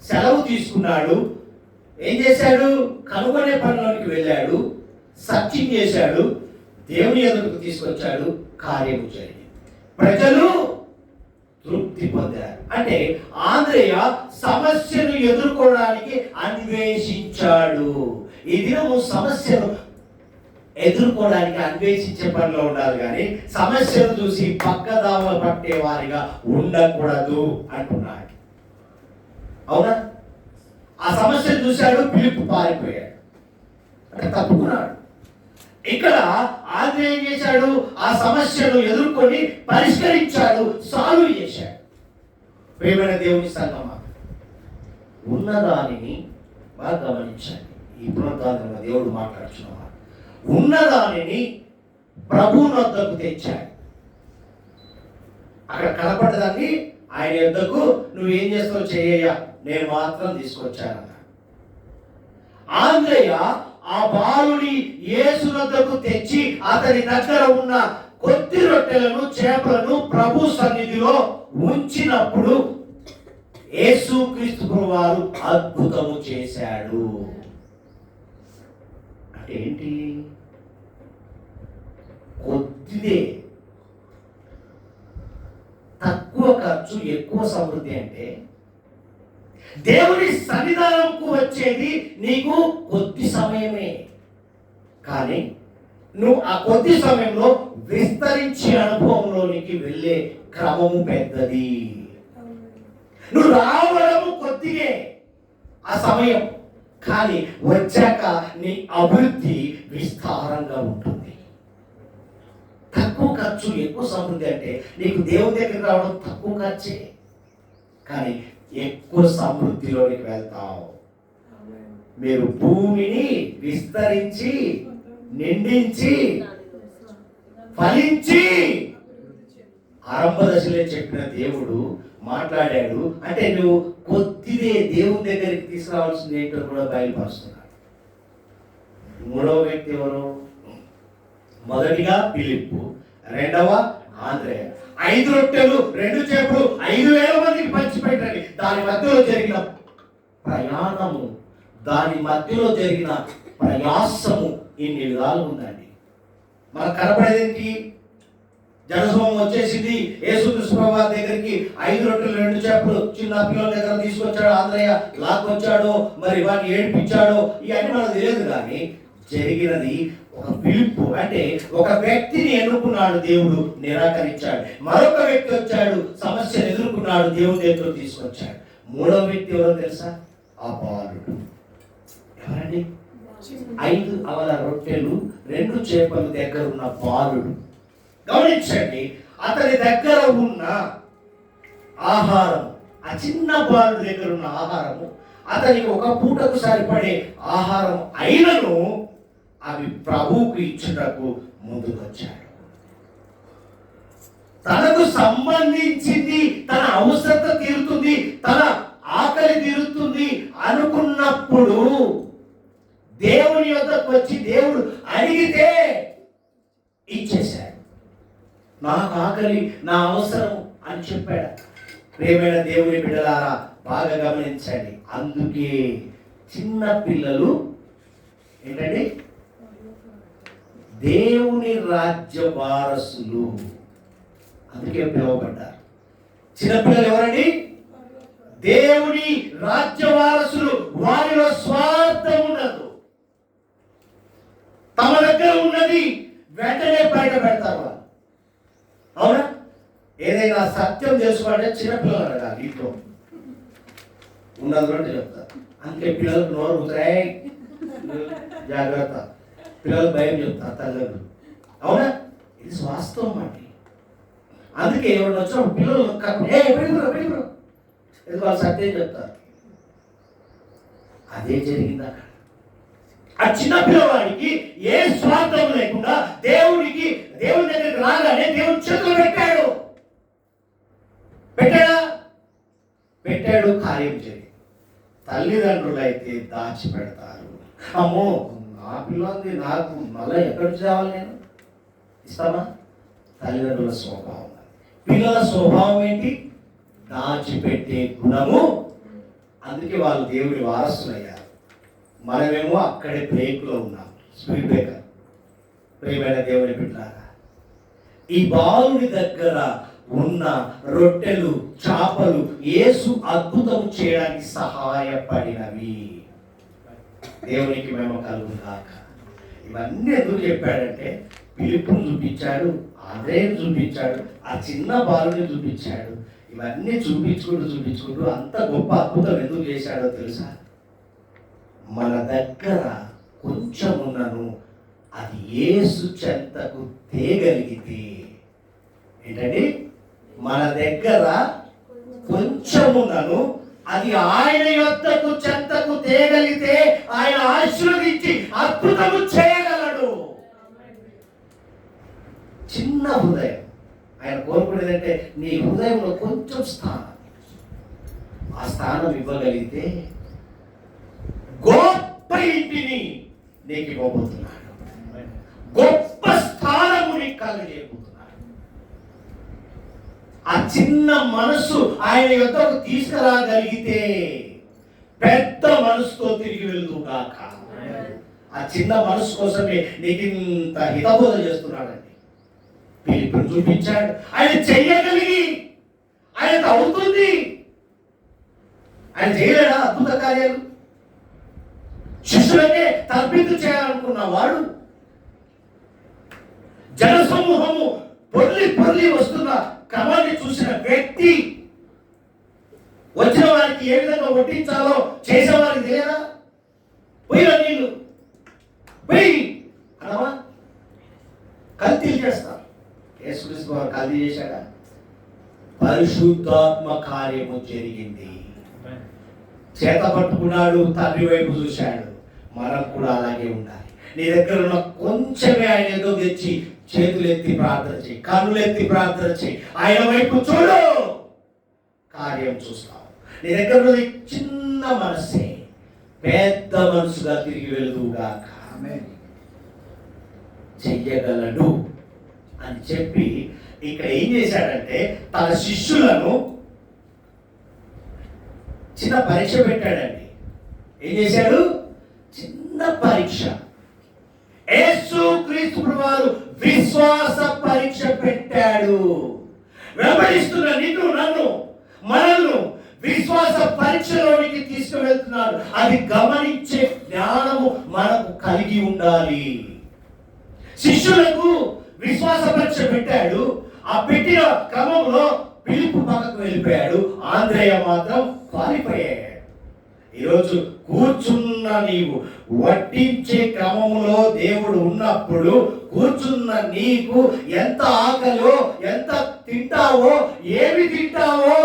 సెలవు తీసుకున్నాడు, ఏం చేశాడు? కనుగొనే పనిలోనికి వెళ్ళాడు, సర్చింగ్ చేశాడు, దేవుని ఎదురుకు తీసుకొచ్చాడు, కార్యము జరిగింది, ప్రజలు తృప్తి పొందారు. అంటే ఆంద్రేయ సమస్యను ఎదుర్కోవడానికి అన్వేషించాడు. ఈ దినము సమస్యను ఎదుర్కోవడానికి అన్వేషించే పనిలో ఉండాలి, కానీ సమస్యను చూసి పక్కదావ పట్టే వారిగా ఉండకూడదు అంటున్నాడు. అవునా? ఆ సమస్యను చూశాడు, ఫిలిప్పు పారిపోయాడు, అంటే తప్పుకున్నాడు. ఇక్కడ ఆంధ్రేయ ఏం చేశాడు? ఆ సమస్యను ఎదుర్కొని పరిష్కరించాడు, సాల్వ్ చేశాడు. ప్రియమైన దేవుని సంగమా, ఉన్నదానిని బాగా గమనించండి. ఈ పునరుద్ధానంలో దేవుడు మాట్లాడుతున్నమాట, ఉన్నదానిని ప్రభువు వద్దకు తెచ్చాడు. అక్కడ కనపడ్డదాన్ని ఆయన యొద్దకు నువ్వేం చేస్తావు చెయ్యయ్యా, నేను మాత్రం తీసుకొచ్చానన్న. ఆంధ్రేయ ఆ బాలుని యేసు వద్దకు తెచ్చి అతని దగ్గర ఉన్న కొద్ది రొట్టెలను చేపలను ప్రభు సన్నిధిలో ఉంచినప్పుడు యేసుక్రీస్తు ప్రభువారు అద్భుతము చేశాడు. అంటే ఏంటి? కొద్దిదే, తక్కువ ఖర్చు ఎక్కువ సమృద్ధి. అంటే దేవుని సన్నిధానంకు వచ్చేది నీకు కొద్ది సమయమే, కానీ నువ్వు ఆ కొద్ది సమయంలో విస్తరించి అనుభవంలోనికి వెళ్ళే క్రమము పెద్దది. నువ్వు రావడము కొద్దిగే ఆ సమయం, కానీ వచ్చాక నీ అభివృద్ధి విస్తారంగా ఉంటుంది. తక్కువ ఖర్చు ఎక్కువ సమృద్ధి అంటే నీకు దేవుని దగ్గర రావడం తక్కువ ఖర్చే, కానీ ఎక్కువ సమృద్ధిలోనికి వెళ్తావు. మీరు భూమిని విస్తరించి నిండించి ఫలించి ఆరంభ దశలో చెప్పిన దేవుడు మాట్లాడాడు. అంటే నువ్వు కొద్దిదే దేవుని దగ్గరికి తీసుకురావాల్సింది ఏంటో కూడా బయలుపరుస్తున్నాడు. మూడవ వ్యక్తి ఎవరు? మొదటిగా ఫిలిప్పు, రెండవ ఆంద్రేయ. 5 రొట్టెలు 2 చేపలు 5,000 మందికి పంచిపెట్టాలి. దాని మధ్యలో జరిగిన ప్రయాణము, దాని మధ్యలో జరిగిన ప్రయాసము ఇన్ని విధాలు ఉందండి. మనకు కనపడేదేంటి? జనసమూహం వచ్చేసింది, యేసుక్రీస్తు ప్రభువారి దగ్గరికి 5 రొట్టెలు 2 చేపలు చిన్న పిల్లల దగ్గర తీసుకొచ్చాడు ఆంద్రేయ, లాక్కొచ్చాడు, మరి వాటిని ఏడిపించాడు, ఇవన్నీ మనకు తెలియదు. కానీ జరిగినది ఒక పిలుపు, అంటే ఒక వ్యక్తిని ఎన్నుకున్నాడు దేవుడు, నిరాకరించాడు. మరొక వ్యక్తి వచ్చాడు, సమస్యను ఎదుర్కొన్నాడు, దేవుని దగ్గర తీసుకొచ్చాడు. మూడవ వ్యక్తి ఎవరో తెలుసా? ఆ బాలుడు. ఎవరండి? 5 అవల రొట్టెలు 2 చేపలు దగ్గర ఉన్న బాలుడు. గమనించండి, అతని దగ్గర ఉన్న ఆహారం, ఆ చిన్న బాలుడి దగ్గర ఉన్న ఆహారము అతనికి ఒక పూటకు సరిపడే ఆహారం అయినను అవి ప్రభువుకు ఇచ్చుటకు ముందుకొచ్చాడు. తనకు సంబంధించింది, తన అవసరత తీరుతుంది, తన ఆకలి తీరుతుంది అనుకున్నప్పుడు దేవుని యొద్దకు వచ్చి దేవుడు నా అవసరము అని చెప్పాడు. ప్రియమైన దేవుని బిడ్డలారా బాగా గమనించండి. అందుకే చిన్న పిల్లలు ఏంటండి దేవుని రాజ్య వారసులు, అందుకే పిలువబడ్డారు. చిన్నపిల్లలు ఎవరండి? దేవుని రాజ్య వారసులు. వారిలో స్వార్థం ఉండదు. తమ దగ్గర ఉన్నది వెంటనే బయట పెడతారు వాళ్ళు. అవునా? ఏదైనా సత్యం తెలుసుకోవాలంటే చిన్నపిల్లలు అడగాలి. ఇంట్లో ఉన్నది అంటే చెప్తారు. అందుకే పిల్లలకు నోరు ఉతరాయి జాగ్రత్త. పిల్లలు భయం చెప్తారు తల్లిదండ్రులు. అవునా? ఇది వాస్తవం అండి. అందుకే ఎవరు వచ్చిన పిల్లలు పెళ్ళిపురు ఇది వాళ్ళు సత్యం చెప్తారు. అదే జరిగింది అక్కడ. ఆ చిన్న పిల్లవాడికి ఏ స్వార్థం లేకుండా దేవుని దగ్గరికి రాగానే దేవుని చేతులు పెట్టాడు కార్యం చేయి. తల్లిదండ్రులు అయితే దాచిపెడతారు. అమ్మో నా పిల్లలది నాకు మళ్ళీ ఎక్కడి నుంచి రావాలి, నేను ఇస్తామా? తల్లిదండ్రుల స్వభావం. పిల్లల స్వభావం ఏంటి? దాచిపెట్టే గుణము. అందుకే వాళ్ళు దేవుడి వారసులయ్యారు. మనమేమో అక్కడే బ్రేక్లో ఉన్నాం, స్పీడ్ బ్రేకర్. ప్రియమైన దేవుని బిడ్డలారా, ఈ బాలుడి దగ్గర ఉన్న రొట్టెలు చేపలు యేసు అద్భుతం చేయడానికి సహాయపడినవి. దేవునికి మేము కలుగుగాక. ఇవన్నీ ఎందుకు చెప్పాడంటే పిలుపుని చూపించాడు, ఆదాయం చూపించాడు, ఆ చిన్న బాలుని చూపించాడు. ఇవన్నీ చూపించుకుంటూ అంత గొప్ప అద్భుతం ఎందుకు చేశాడో తెలుసా? మన దగ్గర కొంచెం ఉన్నను అది యేసు చెంతకు తేగలిగితే, ఏంటండి మన దగ్గర కొంచెం ఉన్నను అది ఆయన యొద్దకు చెంతకు తేగలిగితే ఆయన ఆశీర్వదించి అద్భుతము చేయగలడు. చిన్న హృదయం. ఆయన కోరుకునేదంటే నీ హృదయంలో కొంచెం స్థానం, ఆ స్థానం ఇవ్వగలిగితే గొప్ప ఇంటిని నీకు ఇవ్వబోతున్నాడు. గొప్ప స్థానము నీకు కలగజేయబోతున్నాడు. ఆ చిన్న మనసు ఆయన యొద్దకు తీసుకురాగలిగితే పెద్ద మనసుతో తిరిగి వెళ్తూగాక. ఆ చిన్న మనసు కోసమే నీకు ఇంత హితబోధ చేస్తున్నాడండి. పిలుపుని చూపించాడు. ఆయన చెయ్యగలిగి ఆయనకు అవుతుంది. ఆయన చేయలేడా అద్భుత కార్యాలు? శిష్యులకే తర్బీదు చేయాలనుకున్న వాడు జనసమూహము పొర్లి వస్తున్న క్రమాన్ని చూసిన వ్యక్తి వచ్చిన వారికి ఏ విధంగా వడ్డించాలో చేసేవారికి తెలియదా? పోయిన నీళ్ళు పోయి అనవా కల్తీలు చేస్తారు. యేసుక్రీస్తు వారు కల్తీ చేశాడా? పరిశుద్ధాత్మ కార్యము జరిగింది. చేత పట్టుకున్నాడు, తండ్రి వైపు చూశాడు. మనం కూడా అలాగే ఉండాలి. నీ దగ్గర ఉన్న కొంచెమే ఆయన ఏదో తెచ్చి చేతులు ఎత్తి ప్రార్థన చేయి, కన్నులు ఎత్తి ప్రార్థన చేయి, ఆయన వైపు చూడు, కార్యం చూస్తావు. నీ దగ్గర ఉన్నది చిన్న మనసే పెద్ద మనసుగా తిరిగి వెళుదుగాక. చెయ్యగలడు అని చెప్పి ఇక్కడ ఏం చేశాడంటే తన శిష్యులను చిన్న పరీక్ష పెట్టాడండి. ఏం చేశాడు? చిన్న పరీక్ష. యేసుక్రీస్తు వారు విశ్వాస పరీక్ష పెట్టాడు. వెంబడిస్తున్న నిన్ను నన్ను మనల్ని విశ్వాస పరీక్షలోనికి తీసుకువెళ్తున్నాడు. అది గమనించే జ్ఞానము మనకు కలిగి ఉండాలి. శిష్యులకు విశ్వాస పరీక్ష పెట్టాడు. ఆ పెట్టిన క్రమంలో పిలుపు పక్కకు వెళ్ళిపోయాడు. ఆంద్రేయ మాత్రం పారిపోయాడు. ఈరోజు కూర్చున్న నీవు వడ్డించే క్రమంలో దేవుడు ఉన్నప్పుడు కూర్చున్న నీకు ఎంత ఆకలో, ఎంత తింటావో, ఏమి తింటావో,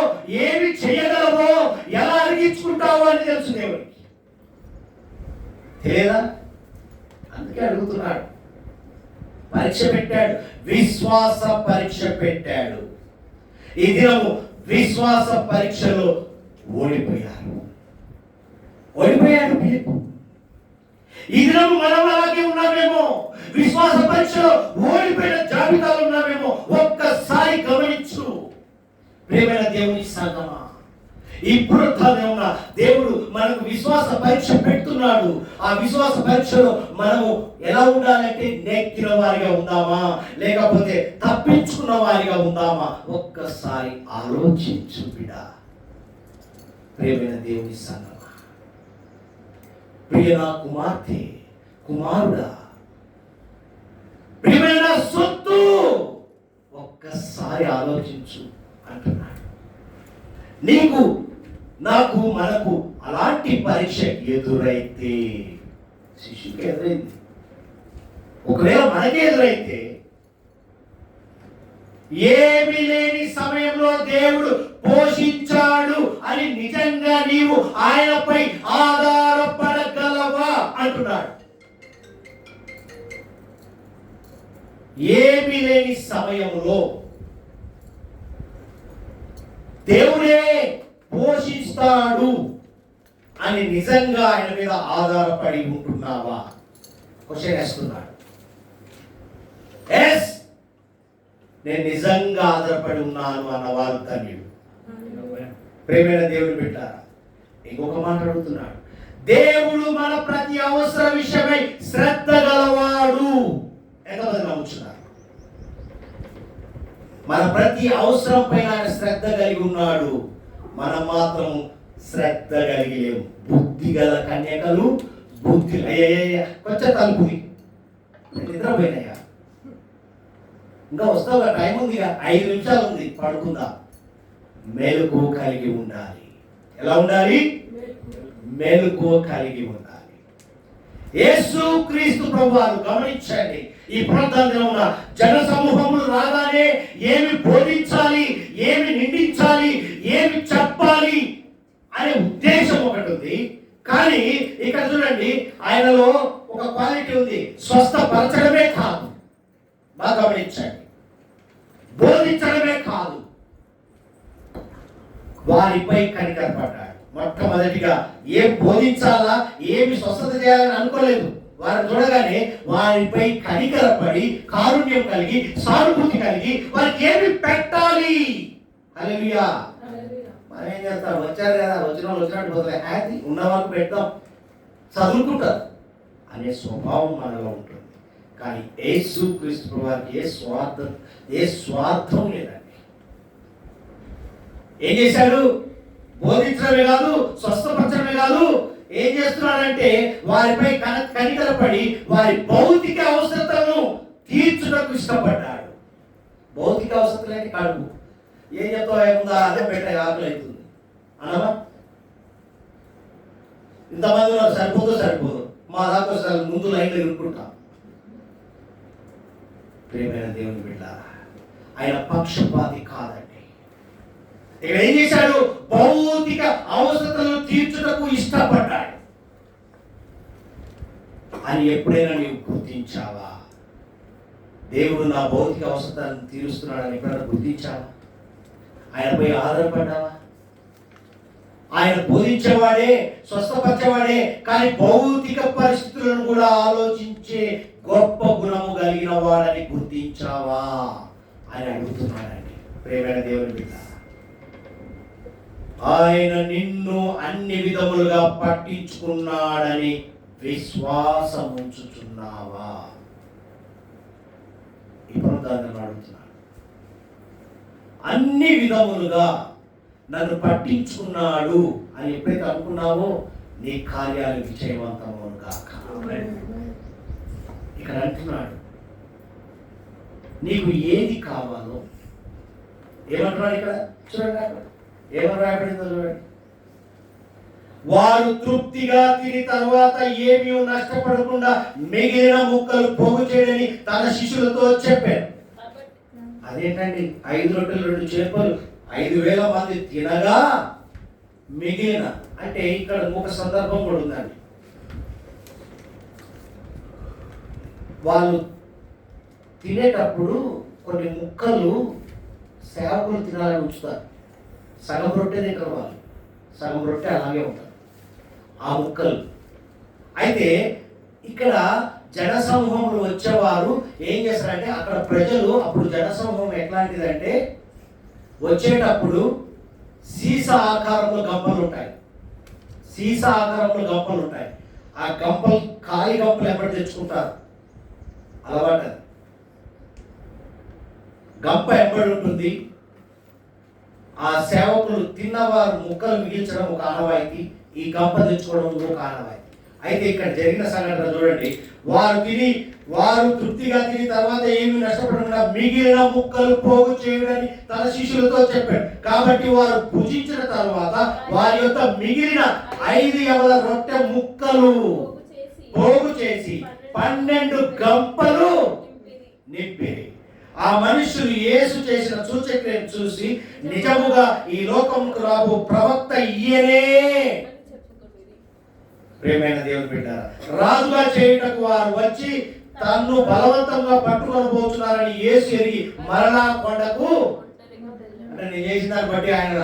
ఏమి చేయగలవో, ఎలా అరిగించుకుంటావో అని తెలుసు దేవుడికి. తెలియదా? అందుకే అడుగుతున్నాడు. పరీక్ష పెట్టాడు, విశ్వాస పరీక్ష పెట్టాడు. ఈ దినము విశ్వాస పరీక్షలో ఓడిపోయాడు పిలుపు. ఈ దినము మనం అలాగే ఉన్నామేమో, విశ్వాస పరీక్షలో ఓడిపోయిన జాబితాలో ఉన్నామేమో. ఒక్కసారి గమనించు. ప్రియమైన దేవుని సంగమా, ఈ పునరుత్థానం దేవుడు మనకు విశ్వాస పరీక్ష పెడుతున్నాడు. ఆ విశ్వాస పరీక్షలో మనము ఎలా ఉండాలంటే నెక్కిన వారిగా ఉందామా లేకపోతే తప్పించుకున్న వారిగా ఉందామా ఒక్కసారి ఆలోచించు బిడ్డా. ప్రియమైన దేవుని సంగమా, ప్రియ నా కుమార్తె కుమారుడా, ప్రియమైన సొత్తు ఒక్కసారి ఆలోచించు అంటున్నాడు. నీకు నాకు మనకు అలాంటి పరీక్ష ఎదురైతే, శిష్యుకి ఎదురైంది, ఒకవేళ మనకే ఎదురైతే, ఏమీ లేని సమయంలో దేవుడు పోషించాడు అని నిజంగా నీవు ఆయనపై ఆధారపడగలవా అంటున్నాడు. ఏమీ లేని సమయంలో దేవుడే పోషిస్తాడు అని నిజంగా ఆయన మీద ఆధారపడి ఉంటున్నావా? క్వశ్చన్ వేస్తున్నాడు. ఎస్, నేను నిజంగా ఆధారపడి ఉన్నాను అన్న వారు ధన్యుడు. ప్రేమైన దేవుని బిడ్డారా, ఇంకొక మాట అడుగుతున్నాడు. దేవుడు మన ప్రతి అవసర విషయమై శ్రద్ధ గలవాడు. ఎంతమంది నమ్ముతున్నారు? మన ప్రతి అవసరం పైన ఆయన శ్రద్ధ కలిగి ఉన్నాడు. మనం మాత్రం శ్రద్ధ కలిగి లేవు. బుద్ధి గల కన్యకలు బుద్ధి కొంచెం తలుపుది నిద్రపోయినాయా, ఇంకా వస్తావా, టైం ఉంది, 5 నిమిషాలు ఉంది, పడుకుందా. మెలకు కలిగి ఉండాలి. ఎలా ఉండాలి? మెలకు కలిగి ఉండాలి. యేసు క్రీస్తు ప్రభువారు గమనించండి, ఈ ప్రాంతంలో ఉన్న జన సమూహములు రాగానే ఏమి బోధించాలి, ఏమి నిందించాలి, ఏమి చెప్పాలి అనే ఉద్దేశం ఒకటి ఉంది. కానీ ఇక్కడ చూడండి, ఆయనలో ఒక క్వాలిటీ ఉంది. స్వస్థపరచడమే కాదు, బాగా గమనించండి, బోధించడమే కాదు, వారిపై కనికరపడ్డాడు. మొట్టమొదటిగా ఏం బోధించాలా, ఏమి స్వస్థత చేయాలని అనుకోలేదు. వారిని చూడగానే వారిపై కనికరపడి కారుణ్యం కలిగి సానుభూతి కలిగి వారికి ఏమి పెట్టాలి. హల్లెలూయా. మనం ఏం చేస్తాం, వచ్చారు కదా, వచ్చిన వాళ్ళు వచ్చినట్టు పోతే హ్యాపీ ఉన్న వాళ్ళకి పెడతాం, చదువుకుంటారు అనే స్వభావం మనలో ఉంటుంది. కానీ యేసు క్రీస్తు వారికి ఏ స్వార్థం లేదండి. ఏం చేశాడు? బోధించడమే కాదు, స్వస్థపరచడమే కాదు, ఏం చేస్తున్నాడంటే వారిపై కనికరపడి వారి భౌతిక అవసరతలను తీర్చుటకు ఇష్టపడ్డాడు. భౌతిక అవసరతలేని కడుపు, ఏం చెప్తావు, ఏముందా అదే పెట్టే ఆకలి అవుతుంది అనవా? ఇంతమంది నాకు సరిపోదు, మా దాకా ముందు లైన్లో ఇరుక్కుంటాం. ప్రియమైన దేవుని బిడ్డ, ఆయన పక్షపాతి కాదండి. ఇక్కడ ఏం చేశాడు? భౌతిక అవసరతలను తీర్చుటకు ఇష్టపడ్డాడు అని ఎప్పుడైనా నీవు గుర్తించావా? దేవుడు నా భౌతిక అవసరతలను తీరుస్తున్నాడని ఎప్పుడైనా గుర్తించావా? ఆయనపై ఆధారపడ్డావా? ఆయన బోధించేవాడే, స్వస్థపరిచేవాడే, కానీ భౌతిక పరిస్థితులను కూడా ఆలోచించే గొప్ప గుణము కలిగిన వాడని గుర్తించావా అని అడుగుతున్నాడండి. ప్రియమైన దేవుని బిడ్డ, ఆయన నిన్ను అన్ని విధములుగా పట్టించుకున్నాడని విశ్వాసం ఉంచుతున్నావా? ఇప్పుడు దాన్ని అడుగుతున్నాడు. అన్ని విధములుగా నన్ను పట్టించుకున్నాడు అని ఎప్పుడైతే అనుకున్నావో నీ కార్యాలు విజయవంతమవును కాక. ఇక్కడ అంటున్నాడు, నీకు ఏది కావాలో ఏమంటున్నాడు ఇక్కడ చూడండి, అక్కడ ఏమని రాయబడిందో చూడండి. వారు తృప్తిగా తిని తర్వాత ఏమీ నష్టపడకుండా మిగిలిన ముక్కలు పోగు చేయని తన శిష్యులతో చెప్పారు. అదేంటండి, 5 రొట్టెలు 2 చేపలు 5,000 మంది తినగా మిగిలిన, అంటే ఇక్కడ ఒక సందర్భం కూడా ఉందండి. వాళ్ళు తినేటప్పుడు కొన్ని ముక్కలు సేవకులు తినాలని ఉంచుతారు. సగం రొట్టె తింటారు వాళ్ళు, సగం రొట్టె అలాగే ఉంటుంది ఆ ముక్కలు. అయితే ఇక్కడ జనసమూహంలో వచ్చేవారు ఏం చేస్తారంటే, అక్కడ ప్రజలు, అప్పుడు జనసమూహం ఎట్లాంటిదంటే వచ్చేటప్పుడు సీసా ఆకారంలో గంపలు ఉంటాయి. సీసా ఆకారంలో గంపలు ఉంటాయి. ఆ గంపలు ఖాళీ గంపలు ఎప్పటి తెచ్చుకుంటారు, అలవాటు. గంప ఎంబడి ఉంటుంది. ఆ సేవకులు తిన్నవారు ముక్కలు మిగిల్చడం ఒక ఆనవాయితీ, ఈ గంప తెచ్చుకోవడం ఒక ఆనవాయితీ. అయితే ఇక్కడ జరిగిన సంఘటన చూడండి. వారు తృప్తిగా తిని తర్వాత ఏమి నష్టపడకుండా మిగిలిన ముక్కలు పోగు చేయుడని తన శిష్యులతో చెప్పాడు. కాబట్టి వారు భుజించిన తర్వాత వారి యొక్క మిగిలిన 5 యవల రొట్టె ముక్కలు పోగు చేసి 12 గంపలు నింపిరి. ఆ మనుషులు యేసు చేసిన సూచక్రియను చూసి నిజముగా ఈ లోకముకు రాబో ప్రవక్త ఈయనే. ప్రియమైన దేవుని బిడ్డారా, రాజుగా చేయుటకు వారు వచ్చి తన్ను బలవంతంగా పట్టుకొని పోతున్నారని యేసు ఎరిగి మరలా కొండకు, అంటే నేను చేసిన దాన్ని బట్టి ఆయన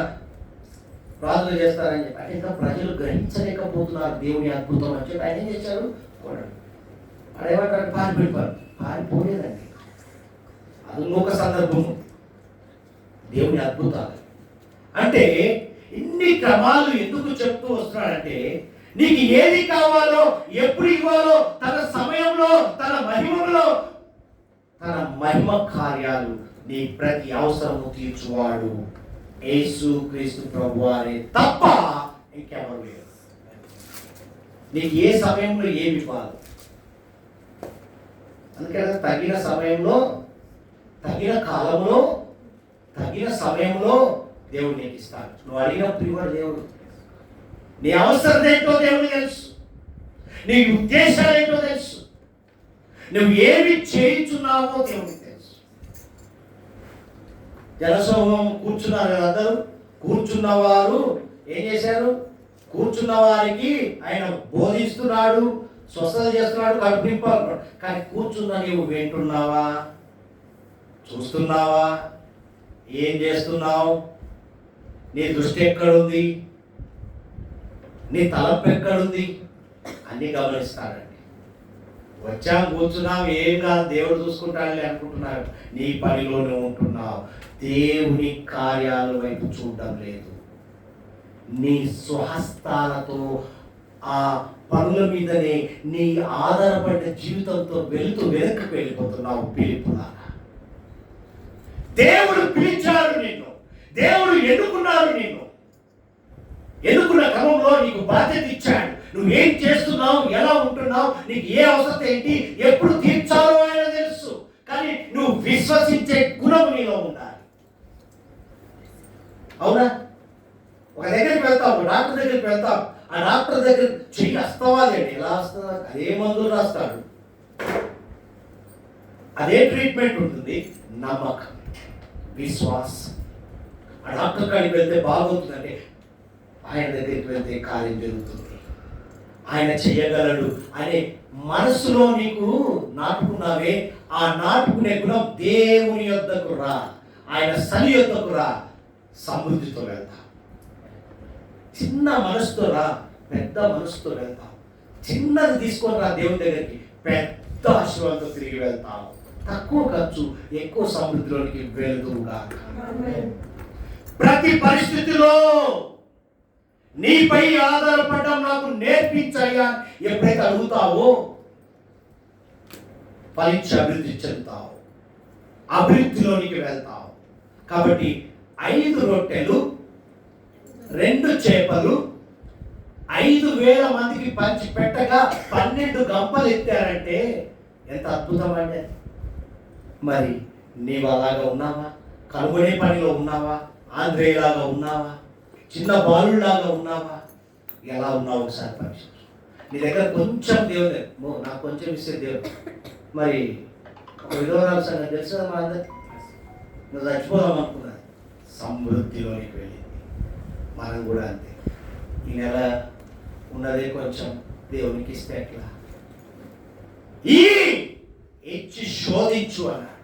రాజుగా చేస్తారని చెప్పి, అంటే ఇంకా ప్రజలు గ్రహించలేకపోతున్నారు దేవుని అద్భుతం అని చెప్పి ఆయన ఏం చేశారు, కొండను అడేమంటారు, పారిపోలేదండి. అది ఇంకొక సందర్భము. దేవుని అద్భుతాలు అంటే ఇన్ని క్రమాలు ఎందుకు చెప్తూ వస్తున్నాడంటే, నీకు ఏది కావాలో ఎప్పుడు ఇవ్వాలో తన సమయంలో తన మహిమలో తన మహిమ కార్యాలు నీ ప్రతి అవసరము తీర్చువాడు యేసు క్రీస్తు ప్రభువారే తప్ప ఇంకెవరు లేరు. నీకు ఏ సమయంలో ఏమి ఇవ్వాలి, అందుకని తగిన సమయంలో తగిన కాలంలో తగిన సమయంలో దేవుడు నీకు ఇస్తాడు. నువ్వు అడిగినప్పుడు ఇవ్వడు దేవుడు. నీ అవసరం ఏంటో దేవుడికి తెలుసు, నీ ఉద్దేశాలు ఏంటో తెలుసు, నువ్వు ఏమి చేయించున్నావో దేవుడికి తెలుసు. జనసమూహం కూర్చున్నారు కదా, అందరూ కూర్చున్నవారు ఏం చేశారు, కూర్చున్న వారికి ఆయన బోధిస్తున్నాడు, స్వస్థత చేస్తున్నాడు, కనిపింపాడు. కానీ కూర్చున్న నీవు వింటున్నావా, చూస్తున్నావా, ఏం చేస్తున్నావు, నీ దృష్టి ఎక్కడుంది, నీ తలపు ఎక్కడుంది అన్నీ గమనిస్తాడండి. వచ్చాం కూర్చున్నావు, ఏం కాదు దేవుడు చూసుకుంటాడని అనుకుంటున్నావు, నీ పనిలోనే ఉంటున్నావు. దేవుని కార్యాల వైపు చూడడం లేదు. నీ స్వహస్తాలతో ఆ పనుల మీదనే నీ ఆధారపడిన జీవితంతో వెనక్కి వెళ్ళిపోతున్నావు. పిలుపులాగా దేవుడు పిలిచాడు నిన్ను, దేవుడు ఎన్నుకున్నాడు నిన్ను. ఎన్నుకున్న క్రమంలో నీకు బాధ్యత ఇచ్చాడు. నువ్వు ఏం చేస్తున్నావు, ఎలా ఉంటున్నావు, నీకు ఏ అవసరం ఏంటి, ఎప్పుడు తీర్చాలో ఆయన తెలుసు. కానీ నువ్వు విశ్వసించే గుణం నీలో ఉండాలి. అవునా? ఒక దగ్గరికి వెళ్తావు, ఒక డాక్టర్ దగ్గరికి వెళ్తావు, ఆ డాక్టర్ దగ్గర చెయ్యి వస్తావాలేండి, ఎలా వస్తుందా, అదే మందులు రాస్తాడు, అదే ట్రీట్మెంట్ ఉంటుంది. నమ్మకం, విశ్వాసం. ఆ డాక్టర్ కాడికి వెళ్తే బాగుంటుందంటే ఆయన దగ్గరికి వెళ్తే కార్యం జరుగుతుంది, ఆయన చెయ్యగలడు అనే మనసులో నీకు నాటుకున్నావే. ఆ నాటుకునే గుణం దేవుని యొద్దకు రా, ఆయన సరి యొద్దకు రా, సమృద్ధితో వెళ్తా. చిన్న మనసుతో రా, పెద్ద మనసుతో వెళ్తాం. చిన్నది తీసుకొని రా దేవుని దగ్గరికి, పెద్ద ఆశీర్వాదంతో తిరిగి వెళ్తాం. తక్కువ ఖర్చు, ఎక్కువ సమృద్ధిలోనికి వెళ్తుగా. ప్రతి పరిస్థితిలో నీపై ఆధారపడడం నాకు నేర్పించయ్యా ఎప్పుడైతే అడుగుతావో ఫలించి అభివృద్ధి చెందుతావు, అభివృద్ధిలోనికి వెళ్తావు. కాబట్టి 5 రొట్టెలు 2 చేపలు 5,000 మందికి పంచి పెట్టగా 12 గంపలు ఎత్తారంటే ఎంత అద్భుతం అంటే. మరి నీవు అలాగా ఉన్నావా? కనుగొనే పనిలో ఉన్నావా? ఆంధ్రేయులాగా ఉన్నావా? చిన్న బాలులాగా ఉన్నావా? ఎలా ఉన్నావు ఒకసారి పరీక్షించు. నీ దగ్గర కొంచెం దేవుడు, నాకు కొంచెం ఇస్తే దేవుడు. మరి విధవరాల సంగతి తెలుసు కదా మా అందరికి, నువ్వు చచ్చిపోదాం అనుకున్నది, సమృద్ధిలోనికి వెళ్ళింది. మనం కూడా అంతే. ఈ నెల ఉన్నదే కొంచెం దేవునికి ఇస్తే ఎట్లా, ఇచ్చి శోధించు అన్నాడు.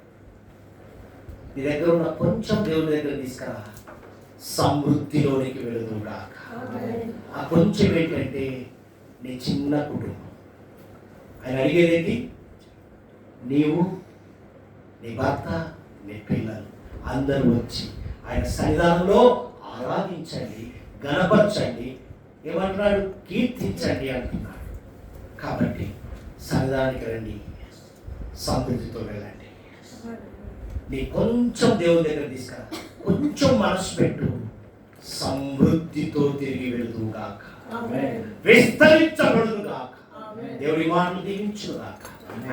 నీ దగ్గర ఉన్న కొంచెం దేవుని దగ్గర తీసుకురా, సమృద్ధిలోనికి వెళుతుగా. ఆ కొంచెం ఏంటంటే నీ చిన్న కుటుంబం. ఆయన అడిగేదేంటి, నీవు, నీ భర్త, నీ పిల్లలు అందరూ వచ్చి ఆయన సన్నిధానంలో ఆరాధించండి, గణపరచండి, ఏమంటున్నాడు, కీర్తించండి అంటున్నాడు. కాబట్టి సన్నిధానానికి రండి, సమృద్ధితో వెళ్ళండి. నీ కొంచెం దేవుని దగ్గర తీసుకురా, కొంచెం మనసు పెట్టు, సమృద్ధితో తిరిగి వెళుదువు గాక, విస్తరించబడును గాక. దేవుడి మాటలు దీవించును గాక.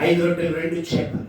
5 రొట్టెలు 2 చేపలు